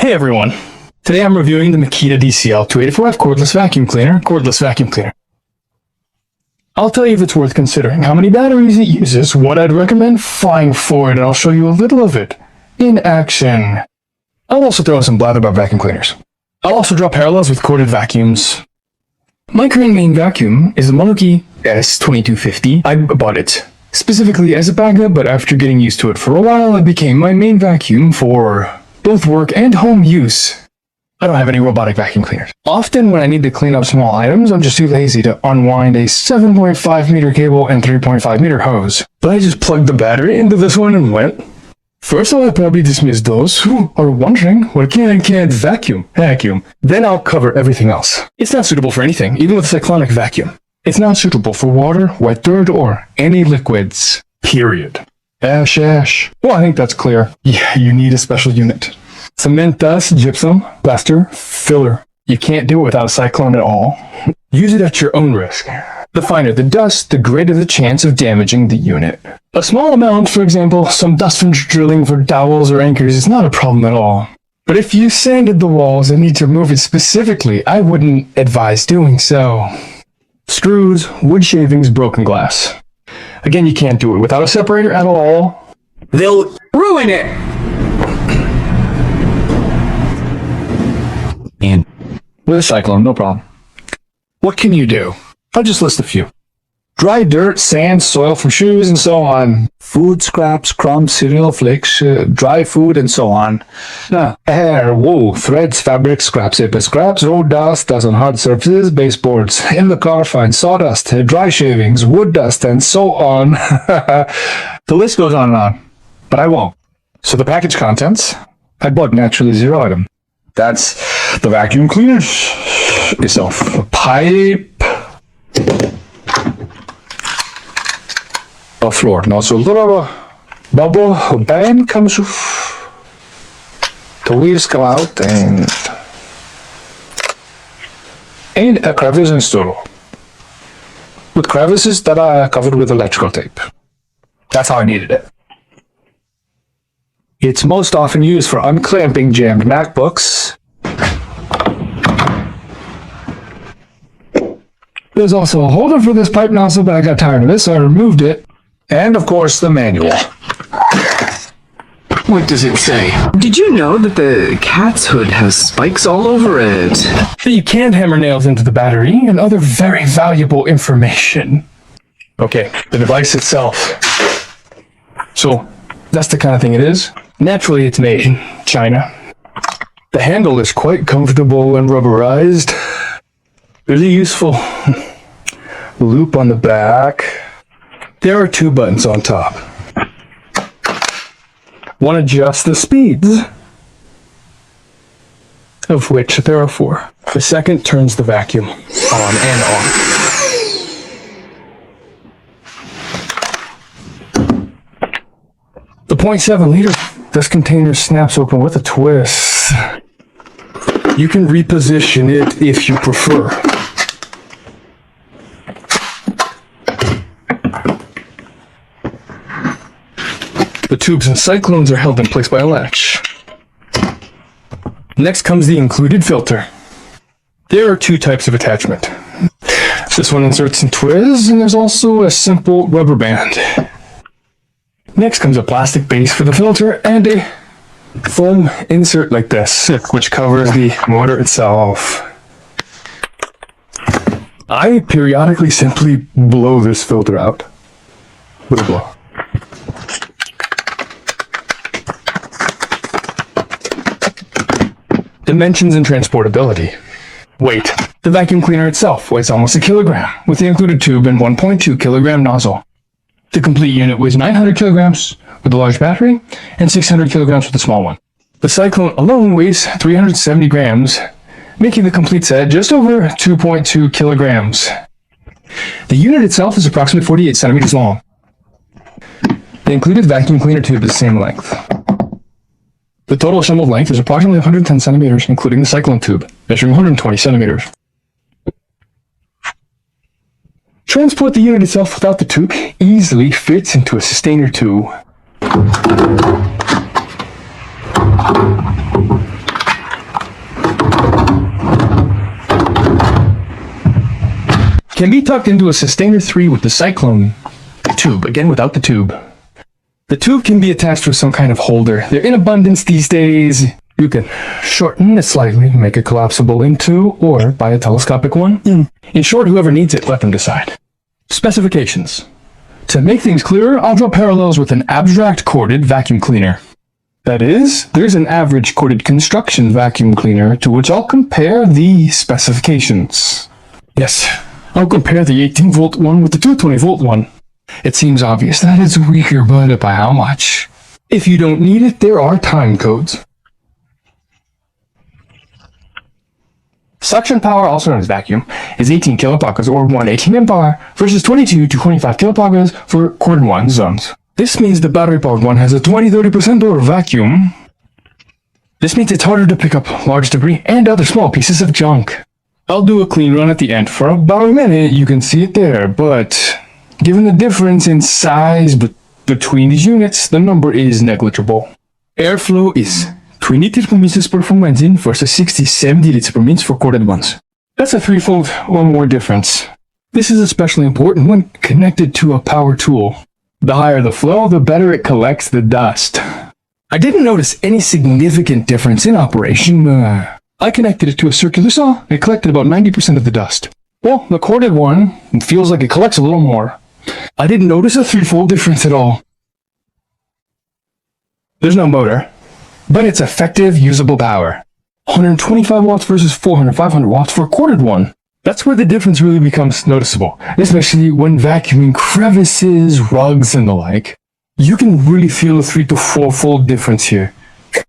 Hey everyone! Today I'm reviewing the Makita DCL284F cordless vacuum cleaner. I'll tell you if it's worth considering, how many batteries it uses, what I'd recommend buying for it, and I'll show you a little of it in action. I'll also throw in some blather about vacuum cleaners. I'll also draw parallels with corded vacuums. My current main vacuum is the Makita DCL284F. I bought it specifically as a backup, but after getting used to it for a while, it became my main vacuum for both work and home use. I don't have any robotic vacuum cleaners. Often when I need to clean up small items, I'm just too lazy to unwind a 7.5 meter cable and 3.5 meter hose. But I just plugged the battery into this one and went. First I'll probably dismiss those who are wondering what can and can't vacuum. Then I'll cover everything else. It's not suitable for anything, even with a cyclonic vacuum. It's not suitable for water, wet dirt, or any liquids. Period. Ash. Well, I think that's clear. Yeah, you need a special unit. Cement, dust, gypsum, plaster, filler. You can't do it without a Cyclone at all. Use it at your own risk. The finer the dust, the greater the chance of damaging the unit. A small amount, for example, some dust from drilling for dowels or anchors, is not a problem at all. But if you sanded the walls and need to remove it specifically, I wouldn't advise doing so. Screws, wood shavings, broken glass. Again, you can't do it without a separator at all. They'll ruin it! And with a Cyclone, no problem. What can you do? I'll just list a few. Dry dirt, sand, soil from shoes, and so on. Food scraps, crumbs, cereal flakes, dry food, and so on. Hair, wool, threads, fabric, scraps, road dust on hard surfaces, baseboards. In the car, find sawdust, dry shavings, wood dust, and so on. The list goes on and on, but I won't. So the package contents, I bought naturally zero item. That's the vacuum cleaner itself. A pipe. A floor. Now, so a little bubble, a band comes off. The wheels come out and a crevice installed. With crevices that are covered with electrical tape. That's how I needed it. It's most often used for unclamping jammed MacBooks. There's also a holder for this pipe nozzle, but I got tired of it, so I removed it. And of course, the manual. What does it say? Did you know that the cat's hood has spikes all over it? That you can't hammer nails into the battery and other very valuable information. Okay, the device itself. So, that's the kind of thing it is. Naturally, it's made in China. The handle is quite comfortable and rubberized. Really useful. Loop on the back. There are two buttons on top. One adjusts the speeds, of which there are 4. The second turns the vacuum on and off. The 0.7 liter, this container snaps open with a twist. You can reposition it if you prefer. The tubes and cyclones are held in place by a latch. Next comes the included filter. There are 2 types of attachment. This one inserts and twists, and there's also a simple rubber band. Next comes a plastic base for the filter and a foam insert like this, which covers the motor itself. I periodically simply blow this filter out with a blow. Dimensions and transportability. Weight. The vacuum cleaner itself weighs almost 1 kilogram, with the included tube and 1.2 kilogram nozzle. The complete unit weighs 900 kilograms with a large battery, and 600 kilograms with a small one. The Cyclone alone weighs 370 grams, making the complete set just over 2.2 kilograms. The unit itself is approximately 48 centimeters long. The included vacuum cleaner tube is the same length. The total assembled length is approximately 110 centimeters, including the Cyclone tube, measuring 120 centimeters. Transport the unit itself without the tube easily fits into a sustainer tube. can be tucked into a Sustainer 3 with the Cyclone tube, again without the tube. The tube can be attached with some kind of holder. They're in abundance these days. You can shorten it slightly, make it collapsible in two, or buy a telescopic one. In short, whoever needs it, let them decide. Specifications. To make things clearer, I'll draw parallels with an abstract corded vacuum cleaner. That is, there's an average corded construction vacuum cleaner to which I'll compare the specifications. Yes, I'll compare the 18-volt one with the 220-volt one. It seems obvious that it's weaker, but by how much? If you don't need it, there are time codes. Suction power, also known as vacuum, is 18 kilopagas or 1 ATM bar versus 22 to 25 kilopagas for corded one zones. This means the battery-powered one has a 20-30% lower vacuum. This means it's harder to pick up large debris and other small pieces of junk. I'll do a clean run at the end for about a minute, you can see it there, but given the difference in size between these units, the number is negligible. Airflow is 20 liters per minute per full engine versus 60-70 liters per minute for corded ones. That's a threefold or more difference. This is especially important when connected to a power tool. The higher the flow, the better it collects the dust. I didn't notice any significant difference in operation. I connected it to a circular saw, and it collected about 90% of the dust. Well, the corded one feels like it collects a little more. I didn't notice a threefold difference at all. There's no motor, but it's effective, usable power. 125 watts versus 500 watts for a corded one. That's where the difference really becomes noticeable, especially when vacuuming crevices, rugs, and the like. You can really feel a 3 to 4-fold difference here.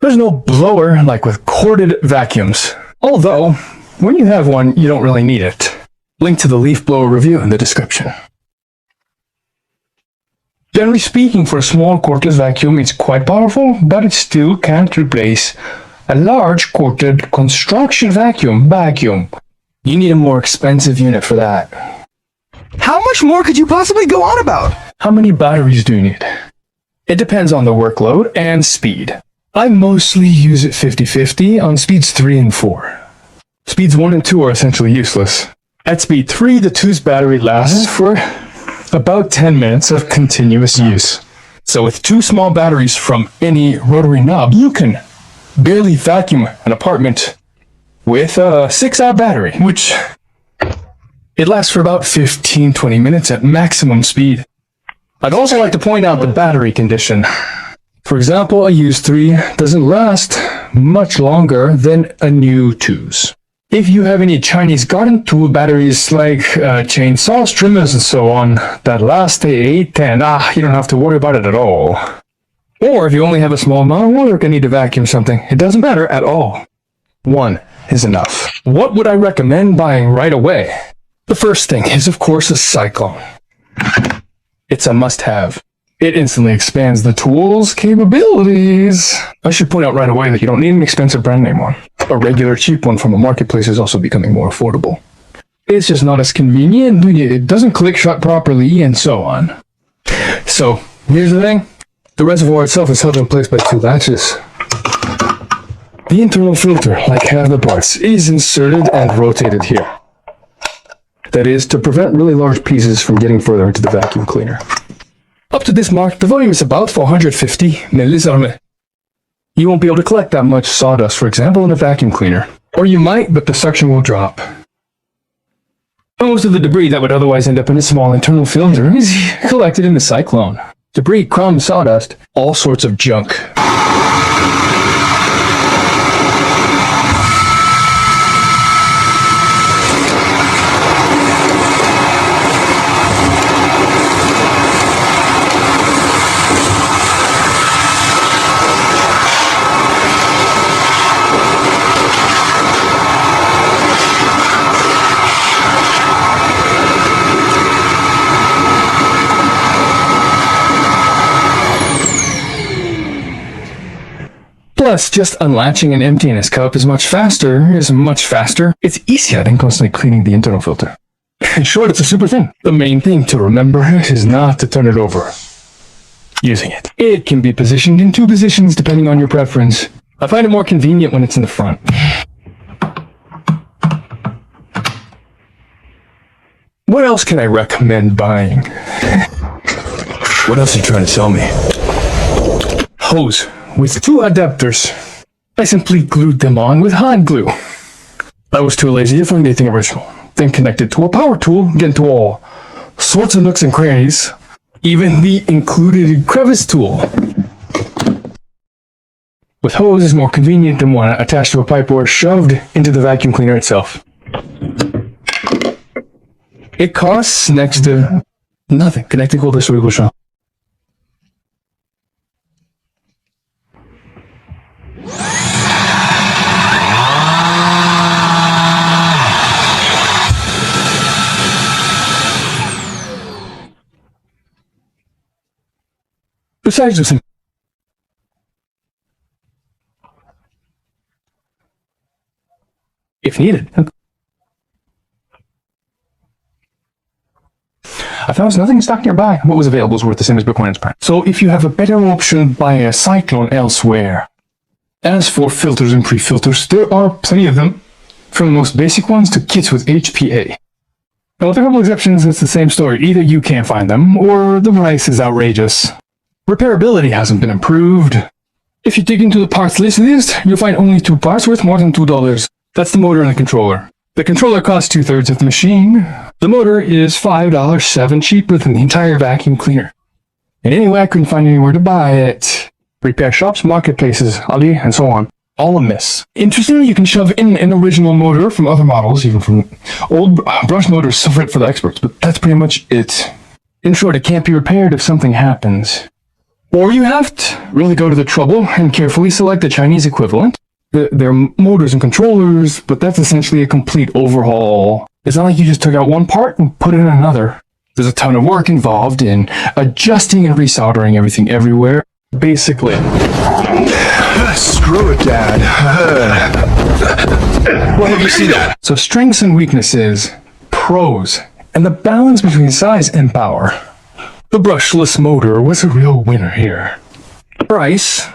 There's no blower like with corded vacuums. Although, when you have one, you don't really need it. Link to the leaf blower review in the description. Generally speaking, for a small cordless vacuum, it's quite powerful, but it still can't replace a large corded construction vacuum. You need a more expensive unit for that. How much more could you possibly go on about? How many batteries do you need? It depends on the workload and speed. I mostly use it 50-50 on speeds 3 and 4. Speeds 1 and 2 are essentially useless. At speed 3, the 2's battery lasts for about 10 minutes of continuous use. So with 2 small batteries from any rotary knob, you can barely vacuum an apartment with a 6-hour battery, which it lasts for about 15-20 minutes at maximum speed. I'd also like to point out the battery condition. For example, a used 3 doesn't last much longer than a new 2's. If you have any Chinese garden tool batteries like chainsaws, trimmers, and so on that last 8, 10, you don't have to worry about it at all. Or if you only have a small amount of water and need to vacuum something, it doesn't matter at all. 1 is enough. What would I recommend buying right away? The first thing is, of course, a Cyclone. It's a must-have. It instantly expands the tool's capabilities. I should point out right away that you don't need an expensive brand name one. A regular cheap one from a marketplace is also becoming more affordable. It's just not as convenient, it doesn't click shut properly, and so on. So, here's the thing. The reservoir itself is held in place by 2 latches. The internal filter, like half the parts, is inserted and rotated here. That is, to prevent really large pieces from getting further into the vacuum cleaner. Up to this mark, the volume is about 450 milliliters. You won't be able to collect that much sawdust, for example, in a vacuum cleaner. Or you might, but the suction will drop. Most of the debris that would otherwise end up in a small internal filter is collected in the Cyclone. Debris, crumbs, sawdust, all sorts of junk. Plus, just unlatching and emptying his cup is much faster. It's easier than constantly cleaning the internal filter. In short, it's a super thing. The main thing to remember is not to turn it over using it. It can be positioned in 2 positions depending on your preference. I find it more convenient when it's in the front. What else can I recommend buying? What else are you trying to sell me? Hose with 2 adapters. I simply glued them on with hot glue. I was too lazy to find anything original. Then connected to a power tool, get into all sorts of nooks and crannies. Even the included crevice tool. With hose is more convenient than one attached to a pipe or shoved into the vacuum cleaner itself. It costs next to nothing. Connecting Cordless will shop. Besides this, if needed. I found there's nothing in stock nearby. What was available is worth the same as Bitcoin and Prime. So if you have a better option, buy a Cyclone elsewhere. As for filters and pre-filters, there are plenty of them, from the most basic ones to kits with HPA. Now, with a couple exceptions, it's the same story. Either you can't find them, or the price is outrageous. Repairability hasn't been improved. If you dig into the parts list, you'll find only 2 parts worth more than $2. That's the motor and the controller. The controller costs 2/3 of the machine. The motor is $5.07 cheaper than the entire vacuum cleaner. And anyway, I couldn't find anywhere to buy it. Repair shops, marketplaces, Ali, and so on. All a miss. Interestingly, you can shove in an original motor from other models, even from old brush motors, suffer it for the experts, but that's pretty much it. In short, it can't be repaired if something happens. Or you have to really go to the trouble and carefully select the Chinese equivalent. They're motors and controllers, but that's essentially a complete overhaul. It's not like you just took out one part and put in another. There's a ton of work involved in adjusting and resoldering everything everywhere. Basically. Screw it, Dad. Why have you seen that? So strengths and weaknesses, pros, and the balance between size and power. The brushless motor was a real winner here. Price,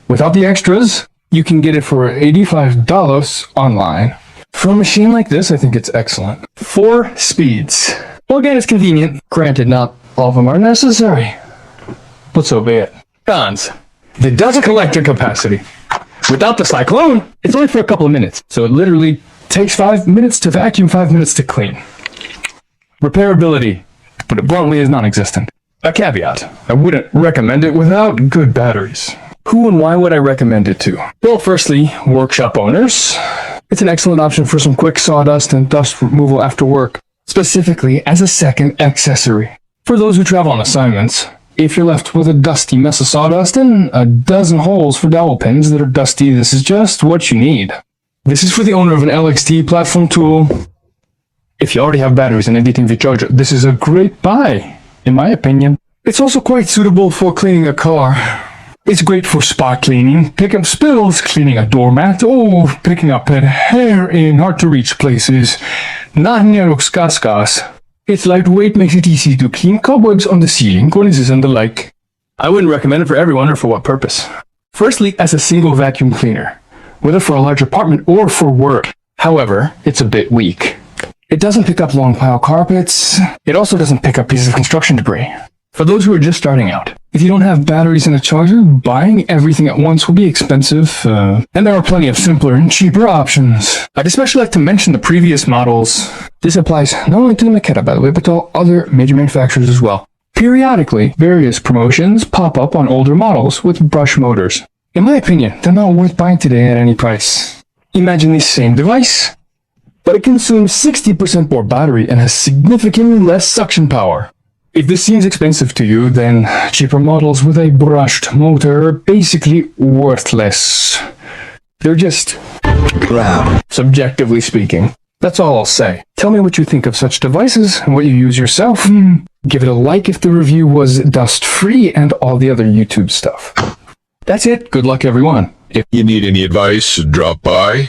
without the extras, you can get it for $85 online. For a machine like this, I think it's excellent. 4 speeds. Well, again, it's convenient. Granted, not all of them are necessary. But so be it. Cons. It doesn't collect your capacity. Without the Cyclone, it's only for a couple of minutes. So it literally takes 5 minutes to vacuum, 5 minutes to clean. Repairability, to put it bluntly, is non-existent. A caveat. I wouldn't recommend it without good batteries. Who and why would I recommend it to? Well, firstly, workshop owners. It's an excellent option for some quick sawdust and dust removal after work, specifically as a second accessory. For those who travel on assignments, if you're left with a dusty mess of sawdust and a dozen holes for dowel pins that are dusty, this is just what you need. This is for the owner of an LXT platform tool. If you already have batteries and anything to charge, this is a great buy, in my opinion. It's also quite suitable for cleaning a car. It's great for spot cleaning, picking up spills, cleaning a doormat, or picking up pet hair in hard-to-reach places. Not near skaskas. It's lightweight, makes it easy to clean cobwebs on the ceiling, cornices, and the like. I wouldn't recommend it for everyone or for what purpose. Firstly, as a single vacuum cleaner, whether for a large apartment or for work. However, it's a bit weak. It doesn't pick up long pile carpets. It also doesn't pick up pieces of construction debris. For those who are just starting out, if you don't have batteries and a charger, buying everything at once will be expensive, and there are plenty of simpler and cheaper options. I'd especially like to mention the previous models. This applies not only to the Makita, by the way, but to all other major manufacturers as well. Periodically, various promotions pop up on older models with brush motors. In my opinion, they're not worth buying today at any price. Imagine the same device, but it consumes 60% more battery and has significantly less suction power. If this seems expensive to you, then cheaper models with a brushed motor are basically worthless. They're just crap, subjectively speaking. That's all I'll say. Tell me what you think of such devices and what you use yourself. Give it a like if the review was dust-free and all the other YouTube stuff. That's it. Good luck, everyone. If you need any advice, drop by.